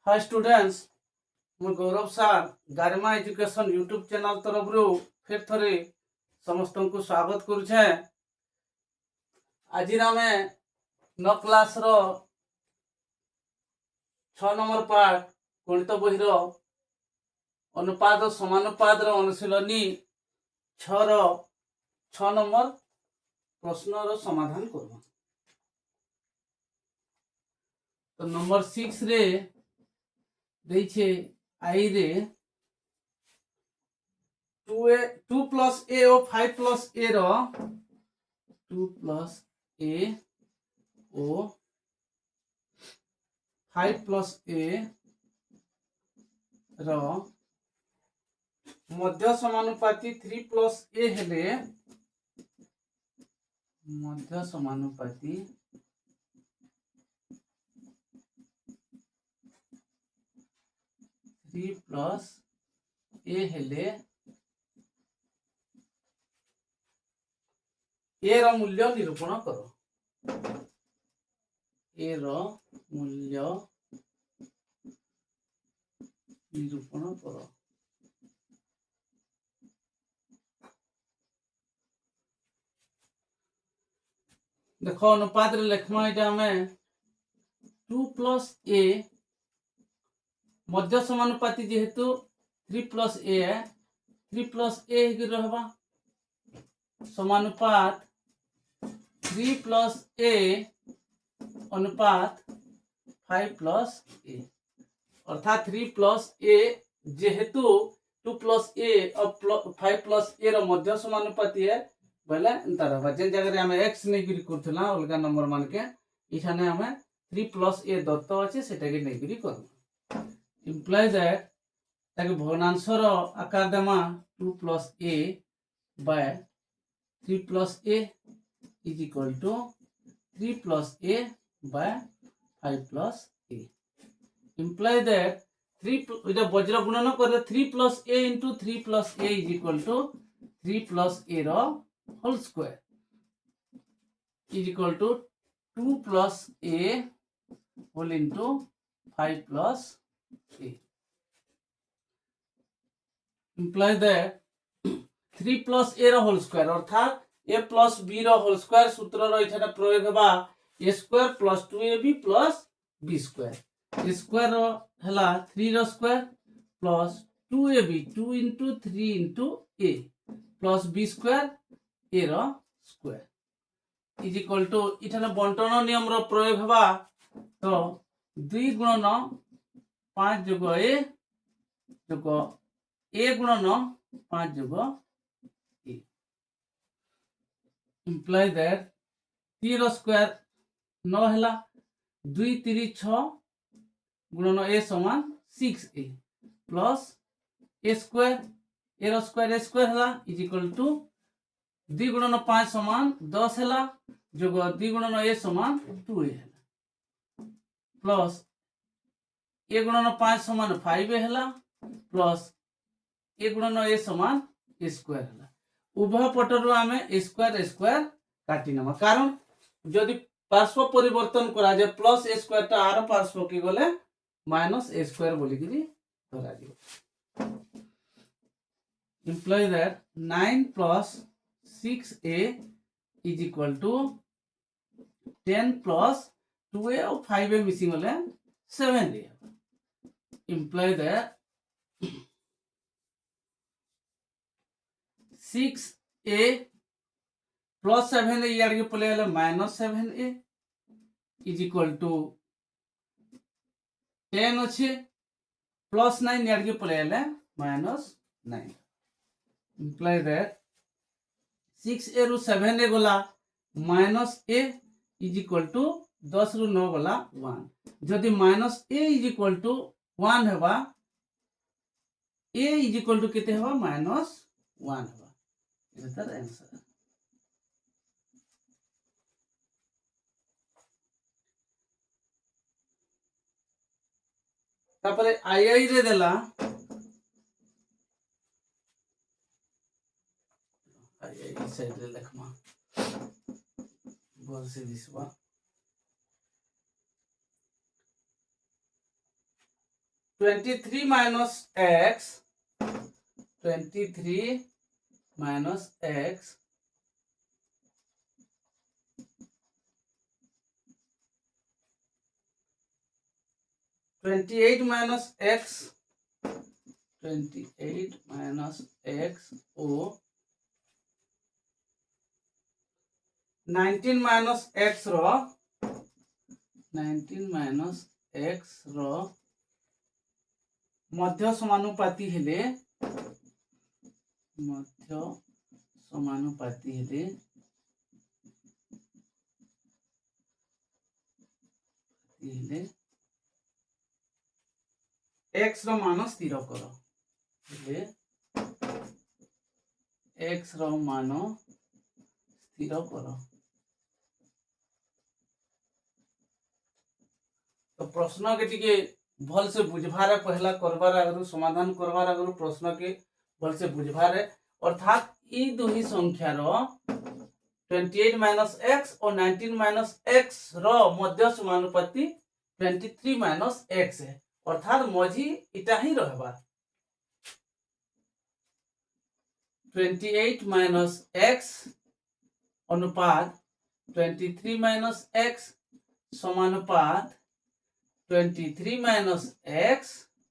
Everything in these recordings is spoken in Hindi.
हाय स्टूडेंट्स, मैं गौरव सार गारिमा एजुकेशन यूट्यूब चैनल तरफ रू फिर थरे समस्त को स्वागत करुछे। आज आमे 9 क्लास रो 6 नंबर पाठ गणित बही रो अनुपात और समानुपात रो अनुशीलनी 6 रो 6 नंबर प्रश्न रो समाधान करबा। तो नंबर 6 रे देइछे आई रे 2 प्लस ए और 5 plus A row 2 plus A O 5 plus A रो मध्य समानुपाती 3 प्लस ए हेले मध्य समानुपाती 3 प्लस ए हेले ए रो मूल्य निरूपण करो। ए रो मूल्य निरूपण करो। देखो अनुपात रे लिखमा एटा हमें 2 प्लस ए मध्य समानुपाती जेहेतु 3 प्लस ए है 3 प्लस ए ही रहबा समानुपात 3 प्लस ए अनुपात 5 प्लस ए अर्थात 3 प्लस ए जेहेतु 2 प्लस ए और 5 प्लस ए रो मध्य समानुपाती है बोले अंतर रहबा। जे जगह रे हमें x नै गिरी करथला अलगा नंबर मान के इठाने हमें 3 प्लस ए दत्त अछि सेटा के नै गिरी करबा। इम्प्लाई दैट ताके भग्नांश रो आकार देमा 2 plus A by 3 plus A is equal to 3 plus A by 5 plus A. Imply that 3 इटा वज्र गुणन करले 3 plus A into 3 plus A is equal to 3 plus A रो whole square is equal to 2 plus A whole into 5 plus A. Imply that 3 plus A रो होल स्क्वायर अर्थात ए प्लस बी रो होल स्क्वायर सूत्र रो इठाने प्रयोग हेबा A square plus 2ab plus B square. A square रो हला 3 रो square plus 2ab 2 into 3 into A plus B square A रो स्क्वायर इज इक्वल टू इठाने बंटन नियम रो प्रयोग हेबा तो 2 गुणन 5 जोग ए जोग ए गुणन 5 जोग ए। इम्प्लाई दैट 3 रो स्क्वायर 9 हला 2 3 6 गुणन ए समान 6a प्लस ए रो स्क्वायर हला इज इक्वल टू 2 गुणन 5 समान 10 हला जोग 2 गुणन ए समान 2a हला प्लस ए गुणन 5 समान 5a हला प्लस ए गुणन ए समान ए स्क्वायर हला। उभय पटरु आमे ए स्क्वायर काटी नमा कारण जदि पार्श्व परिवर्तन करा जे प्लस ए स्क्वायर ता आर पार्श्व की गले माइनस ए स्क्वायर बोली कि धरा दियो। Imply that 9 plus 6a is equal to 10 plus 2a और 5a मिसिंग होले 7a। Imply that 6a plus 7a यार के पले वाला minus 7a is equal to 10 अच्छे plus 9 यार के पले वाला minus 9। Imply that 6a रु 7a गला minus a is equal to 10 रु 9 गला 1 जदि minus a is equal to 1 हेबा a इज इक्वल टू केते हेबा माइनस 1 हेबा एतार आंसर। तापरे आई रे देला साइड रे लिखमा बोल से दिसवा 23 minus x, 23 minus x, 28 minus x, 28 minus x o 19 minus x रो 19 minus x रो मध्य समानुपाती हेले x रो मान स्थिर करो x रो मान स्थिर करो। तो प्रश्न के टिके भल से बुझबार पहला करबार आगु समाधान करबार आगु प्रश्न के भल से बुझबार अर्थात ई दुही संख्या रो 28 माइनस x और 19 माइनस x रो मध्य समानुपाती 23 माइनस x है अर्थात मझी इटा ही रहबा 28 माइनस x अनुपात 23 माइनस x समानुपात 23 माइनस x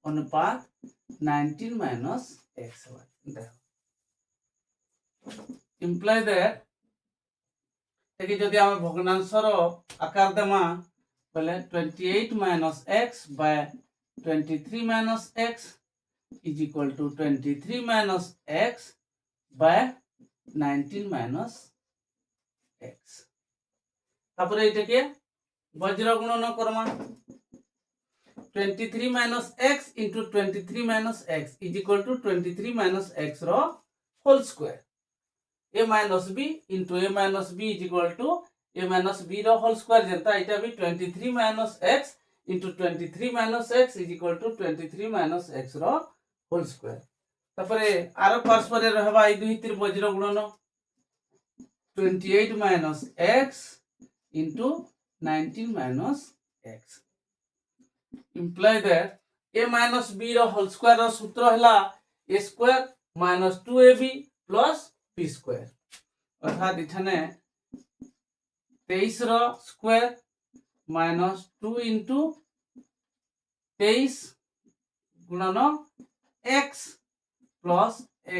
अनुपात 19 माइनस x इम्प्लाई दैट देखि जदि हम भग्नांशर आकार देमा बोले 28 minus x by 23 minus x is equal to 23 minus x by 19 minus x तापर एटा के वज्र गुणन Karma 23 minus x into 23 minus x is equal to 23 minus x row whole square. a minus b into a minus b is equal to a minus b row whole square जनता इटा भी 23 minus x into 23 minus x is equal to 23 minus x row whole square. तापरे आरो पार्श्व रे रहबा ई दुही तिर वज्र गुणन 28 minus x into 19 minus x. Imply that a minus b row whole square रो सूत्र हला a square minus 2ab plus b square अर्थात इठाने 23 रो स्क्वायर minus 2 into 23 गुणन x plus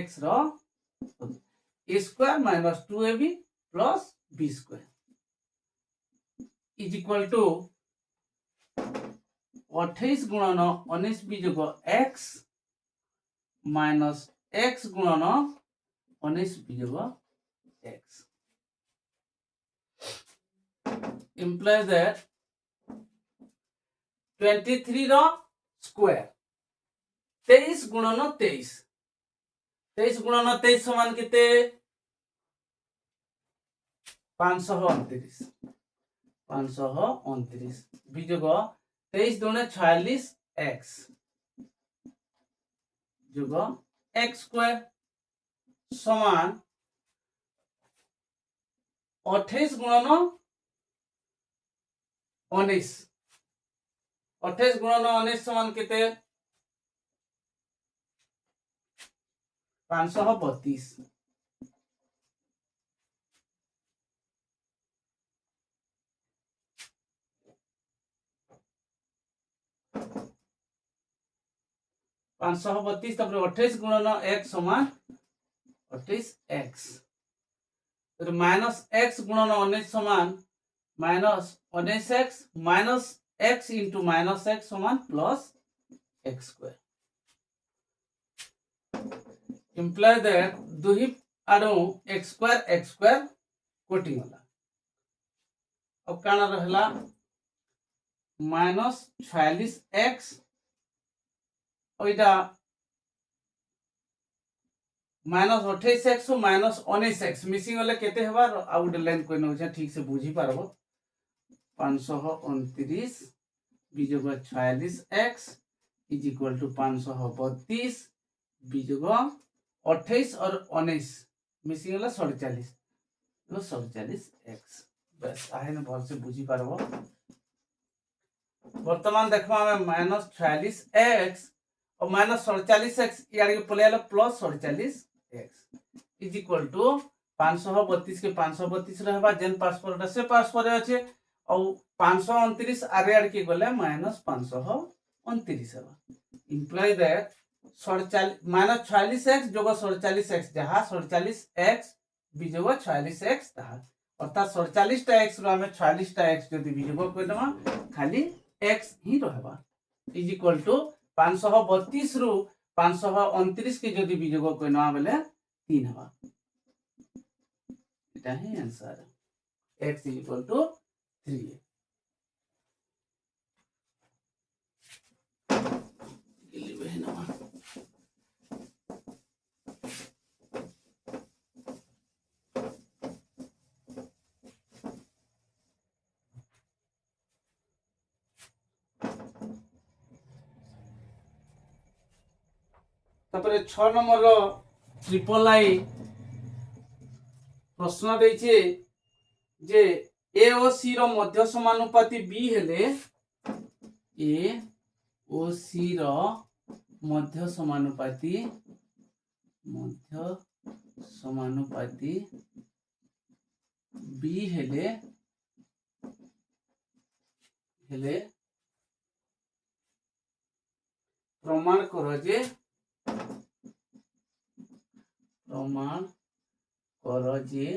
x row a square minus 2ab plus b square is equal to 28 गुणन 19 बीजोग x माइनस x गुणन 19 बीजोग x implies that 23 रो स्क्वायर 23 गुणन 23 23 गुणन 23 समान केते 529 बीजोग 23 दूने 46 x जोग x स्क्वायर समान 28 गुणन 19 28 गुणन 19 समान केते 532 532 तापर 28 गुणन x समान 28 x तो माइनस x गुणन 19 समान minus 19 x minus x into minus x समान plus x square imply that दुही आडो x स्क्वायर कोटिंग होला अब काना रहला minus 46x Oita minus 28x minus 19x missing वाले केते हबा आउट लाइन कोइ न ठीक से बुझी पारबो 529 बीजोग 46x इज इक्वल टू 532 बीजोग 28 और 19 मिसिंग वाला 47 तो 47x बस आहे न भल से बुझी पारबो वर्तमान देखो हमें -46x और -47x यानी कि पले plus 47x is equal to 532 के 532 रहबा जेन पारस्पर से पारस्पर अच्छे और 529 आरे आड़ के गले -529 हेबा इंप्लाई दैट 46 -46x जोग 47x जहाँ 47x विजोग 46x ताहा अर्थात 47 टा x रो हमें 46 टा x जदि विजोग कर दमा खाली x ही रहबा इज इक्वल टू 532 रु 529 के जदि विजोग करना बेले 3 हेबा এটা ହିଁ answer x is equal to 3 तापर 6 नंबर रो ट्रिपल आई प्रश्न देइछे जे ए ओ सी रो मध्य समानुपाती बी हेले ए ओ सी रो मध्य समानुपाती बी हेले प्रमाण करो जे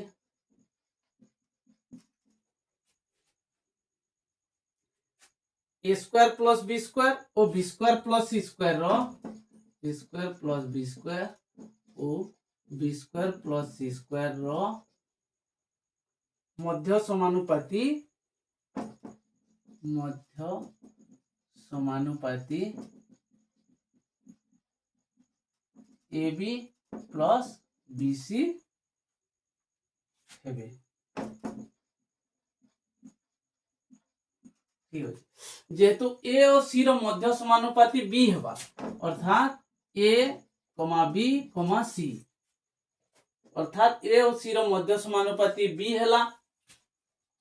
A square plus B square और B square plus C square रो A square plus B square और B square plus C square रो मध्य समानुपाती A B plus B C हेबे ठीक है जेहेतु ए और सी रो मध्य समानुपाती बी हेबा अर्थात ए कमा बी कमा सी अर्थात ए और सी रो मध्य समानुपाती बी हेला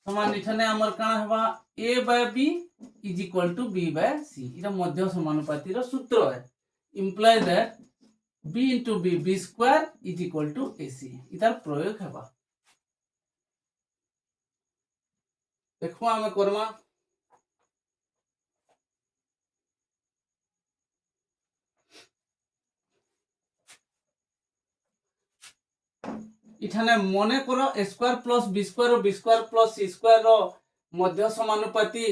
समान इठाने हमर काना हेबा A by B is equal to B by C इटा मध्य समानुपाती रो सूत्र है imply that b into b square is equal to ac इतार प्रयोग हेबा देखो हमें करमा इठाने मने करो a square plus b square और b square plus c square रो मध्य समानुपाती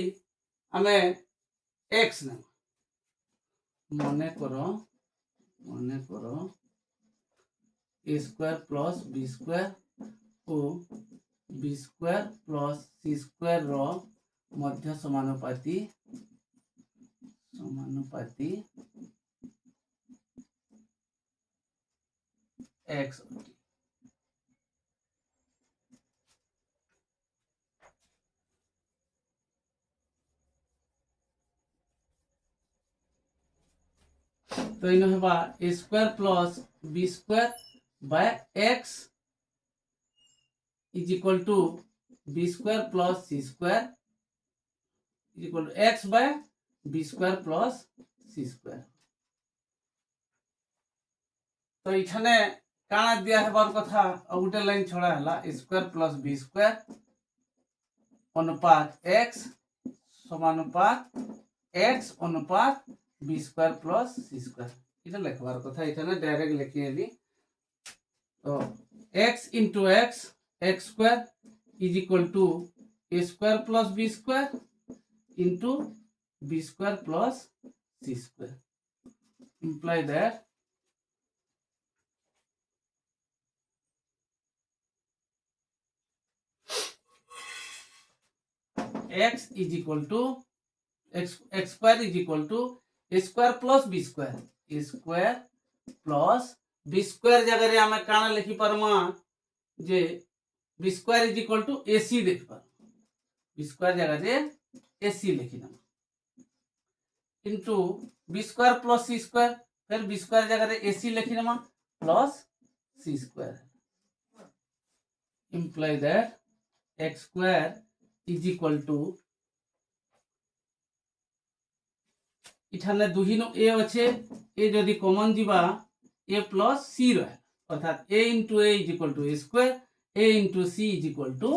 हमें x ने मने करो a square plus b square और b square plus c square रो मध्य समानुपाती x तो इन हेबा a square plus b square by x is equal to b square plus c square is equal to x by b square plus c square तो इठाने काना दिया हेबार कथा आ उटे लाइन छोड़ा हला a square plus b square अनुपात x समानुपात x अनुपात b square plus c square इटा लिखबार कथा इठाने डायरेक्ट लिखि एली तो x into x square is equal to a square plus b square into b square plus c square imply that x is equal to x square is equal to a square plus b square a square plus b square जगह रे हमें काना लिखि परमा जे b square is equal to ac देख पर b square जगह रे ac लिखि ना into b square plus c square फिर b square जगह रे ac लिखि ना plus c square imply that x square is equal to इठाने दुहिनो ए अच्छे ए जदि कॉमन जीवा ए प्लस सी रहे अर्थात A into A is equal to A square A into C is equal to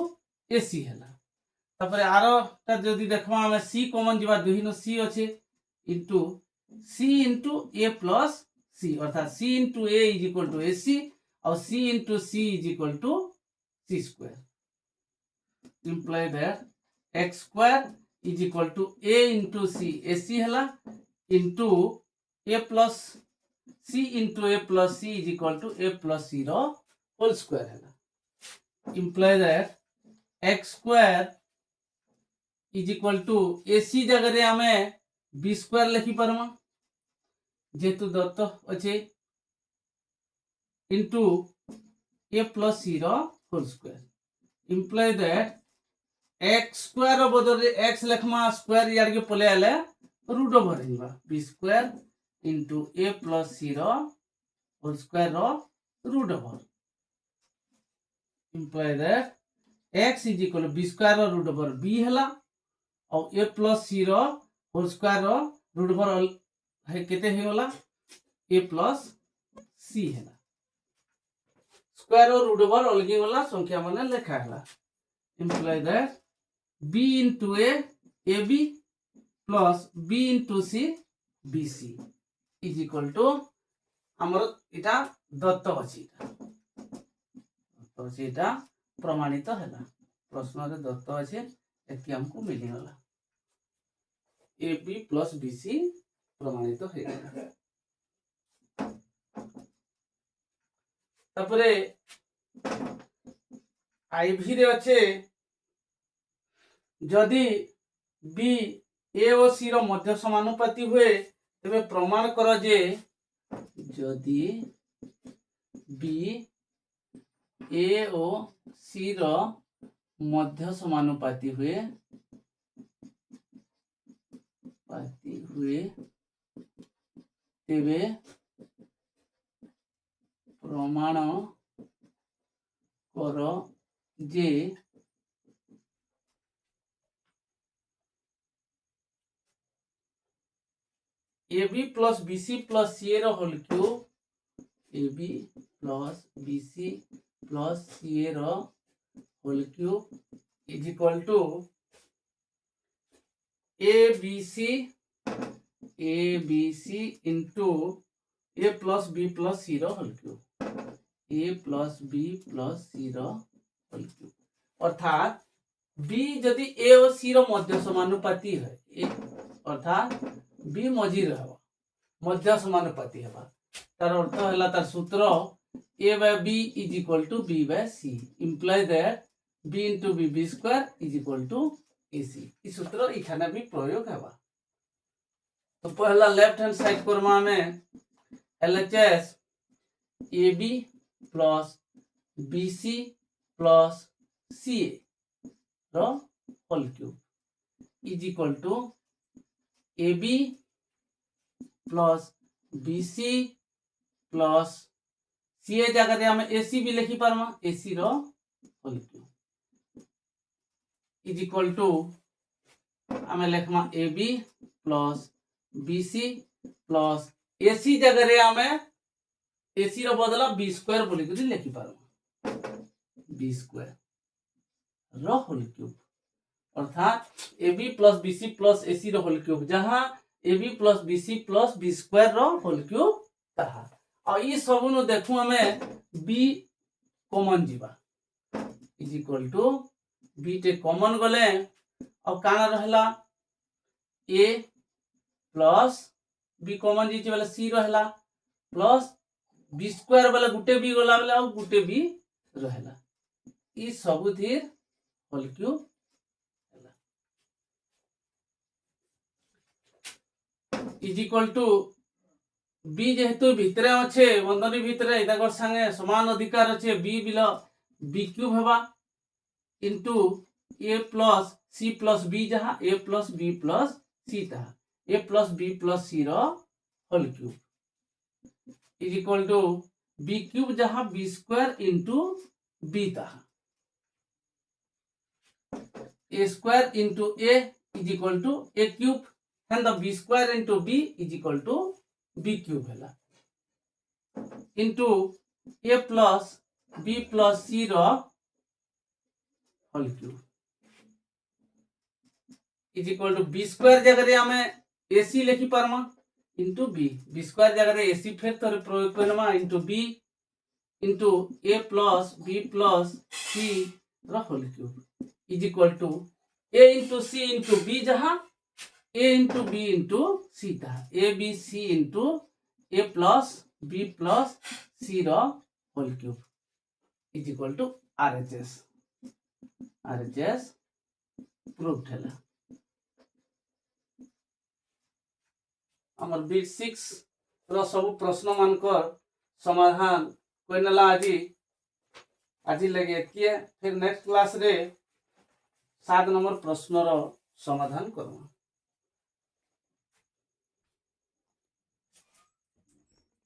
A C है तापर आर जदि देखबा हमें सी कॉमन जीवा दुहिनो सी अच्छे into C into A plus C अर्थात C into A is equal to A C और C into C is equal to C square imply that X square is equal to A into C A C है into A plus C into A plus C is equal to A plus C रो होल स्क्वायर है imply that X square is equal to A C जगह आम बी स्क्वायर लिखि पारमा जेतु दत्त अच्छे इंटू ए प्लस सी रो whole square imply that X square बदल एक्स लिखमा स्क्वायर यार के पले आले रूट ओवर हिबा B square into A plus C रो होल स्क्वायर रो root over imply that X is equal B square रो रूट ओवर बी हला और ए प्लस सी रो होल स्क्वायर रो रूट ओवर है केते हे वाला ए प्लस सी है स्क्वायर और रूट ओवर अलगी वाला संख्या माने लिखा है imply that b into a ab plus b into c bc is equal to हमर इटा दत्त अछि तो सेटा प्रमाणित हैला प्रश्न रे दत्त अछि एति हमको मिली होला ab plus bc प्रमाणित हैला तापरे आईवी रे अछि जदि बी ए और सी रो मध्य समानुपाती हुए तबे प्रमाण कर जे जदि बी ए और सी रो मध्य समानुपाती हुए तबे प्रमाण कर जे A B plus B C plus C A whole cube A B plus B C plus C A whole cube is equal to A B C into A plus C whole cube A plus B plus C whole cube अर्थात बी जदि ए और सी मध्य समानुपाती है अर्थात बी मझी रहबा मध्य समानुपाती हेबा तार अर्थ हैला तार सूत्र a by b is equal to b by c imply that b into b square is equal to ac इस सूत्र इखाने भी प्रयोग हेबा तो पहला लेफ्ट हैंड साइड करमा में LHS ab plus bc plus ca रो whole cube is equal to AB plus BC plus CA जगह हम AC भी लिखि पारमा AC रो whole cube is equal to हमें लिखमा AB plus BC plus AC जगह हम AC रो बदला B स्क्वायर बोली करी लिखि पारमा B स्क्वायर रो होल क्यूब अर्थात AB plus BC plus AC रो होल क्यूब जहां AB plus BC plus B square रो होल क्यूब तहा और ई सब नु देखु हमें B कॉमन जीवा इज इक्वल टू B टे कॉमन गले और काना रहला A प्लस B कॉमन जी वाला C रहला प्लस B स्क्वायर वाला गुटे B गला वाला और गुटे B रहला ई सब थी whole cube is equal to B जेहेतु भितरे अच्छे बंधनी भितरे इदागर संगे समान अधिकार अच्छे बी बिलो बी क्यूब हेबा इनटू ए प्लस बी जहां A plus B plus C तहा A plus B plus C रो whole cube is equal to B cube जहां बी स्क्वायर इनटू बी तहा A square into A is equal to A cube हेन the B square into B is equal to B cube है into A plus B plus C whole cube is equal to B square जगह आम एसी लिखि पार्मा इंटू बी बी स्क्वायर जगह एसी फिर थोड़े प्रयोग करमा into B into A plus B plus C whole cube is equal to A into C into B जहाँ A into B into C था A B C into A plus B plus C whole cube is equal to RHS proved है आमर बीट 6 सब प्रश्न मानकर समाधान कोइनला आज लगे फिर नेक्स्ट क्लास रे 7 नंबर प्रश्न समाधान करवा।